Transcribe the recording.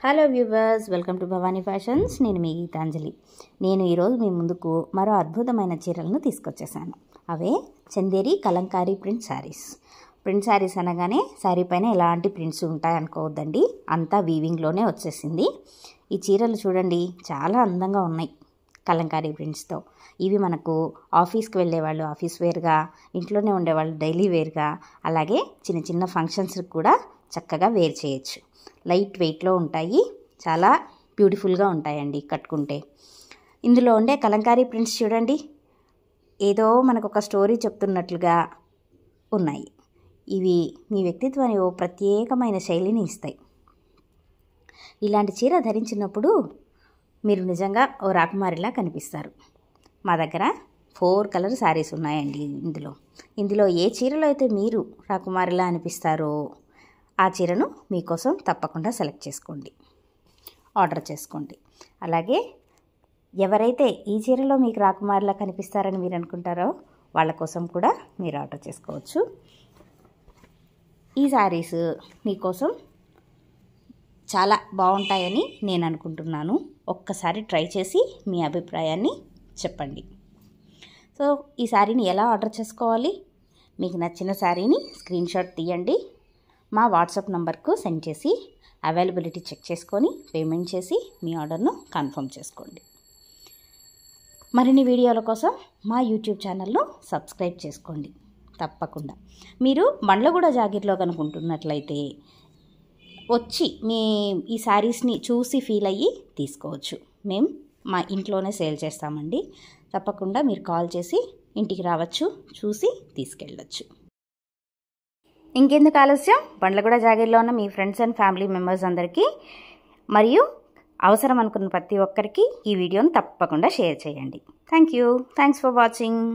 Hello viewers, welcome to Bhavani fashions. నేను మీ గీతాంజలి. నేను ఈరోజు మీ ముందుకు మరో అద్భుతమైన చీరలను తీసుకొచ్చేసాను. అవే చందేరి కలంకారీ ప్రింట్ శారీస్. ప్రింట్ శారీస్ అనగానే శారీ పైన ఎలాంటి ప్రింట్స్ ఉంటాయి అనుకోవద్దండి, అంతా వీవింగ్లోనే వచ్చేసింది. ఈ చీరలు చూడండి, చాలా అందంగా ఉన్నాయి కలంకారీ ప్రింట్స్తో. ఇవి మనకు ఆఫీస్కి వెళ్ళేవాళ్ళు ఆఫీస్ వేర్గా, ఇంట్లోనే ఉండేవాళ్ళు డైలీ వేర్గా, అలాగే చిన్న చిన్న ఫంక్షన్స్కి కూడా చక్కగా వేర్ చేయొచ్చు. లైట్ వెయిట్లో ఉంటాయి, చాలా బ్యూటిఫుల్గా ఉంటాయండి కట్టుకుంటే. ఇందులో ఉండే కలంకారీ ప్రింట్స్ చూడండి, ఏదో మనకు ఒక స్టోరీ చెప్తున్నట్లుగా ఉన్నాయి. ఇవి మీ వ్యక్తిత్వాన్ని ఓ ప్రత్యేకమైన శైలిని ఇస్తాయి. ఇలాంటి చీర ధరించినప్పుడు మీరు నిజంగా ఓ రాకుమారిలా కనిపిస్తారు. మా దగ్గర 4 కలర్ శారీస్ ఉన్నాయండి. ఇందులో ఏ చీరలో అయితే మీరు రాకుమారిలా అనిపిస్తారో ఆ చీరను మీకోసం తప్పకుండా సెలెక్ట్ చేసుకోండి, ఆర్డర్ చేసుకోండి. అలాగే ఎవరైతే ఈ చీరలో మీకు రాకుమారిలా కనిపిస్తారని మీరు అనుకుంటారో వాళ్ళ కోసం కూడా మీరు ఆర్డర్ చేసుకోవచ్చు. ఈ శారీస్ మీకోసం చాలా బాగుంటాయని నేను అనుకుంటున్నాను. ఒక్కసారి ట్రై చేసి మీ అభిప్రాయాన్ని చెప్పండి. సో ఈ శారీని ఎలా ఆర్డర్ చేసుకోవాలి? మీకు నచ్చిన శారీని స్క్రీన్ షాట్ తీయండి, మా వాట్సాప్ నంబర్కు సెండ్ చేసి అవైలబిలిటీ చెక్ చేసుకొని పేమెంట్ చేసి మీ ఆర్డర్ను కన్ఫర్మ్ చేసుకోండి. మరిన్ని వీడియోల కోసం మా యూట్యూబ్ ఛానల్ను సబ్స్క్రైబ్ చేసుకోండి తప్పకుండా. మీరు బండ్లగూడ జాగీర్లో కనుకుంటున్నట్లయితే వచ్చి మీ ఈ శారీస్ని చూసి ఫీల్ అయ్యి తీసుకోవచ్చు. మేము మా ఇంట్లోనే సేల్ చేస్తామండి. తప్పకుండా మీరు కాల్ చేసి ఇంటికి రావచ్చు, చూసి తీసుకెళ్ళచ్చు. ఇంకెందుకు ఆలస్యం, బండ్లగూడ జాగీర్లో ఉన్న మీ ఫ్రెండ్స్ అండ్ ఫ్యామిలీ మెంబర్స్ అందరికీ మరియు అవసరం అనుకున్న ప్రతి ఒక్కరికి ఈ వీడియోని తప్పకుండా షేర్ చేయండి. Thanks for watching.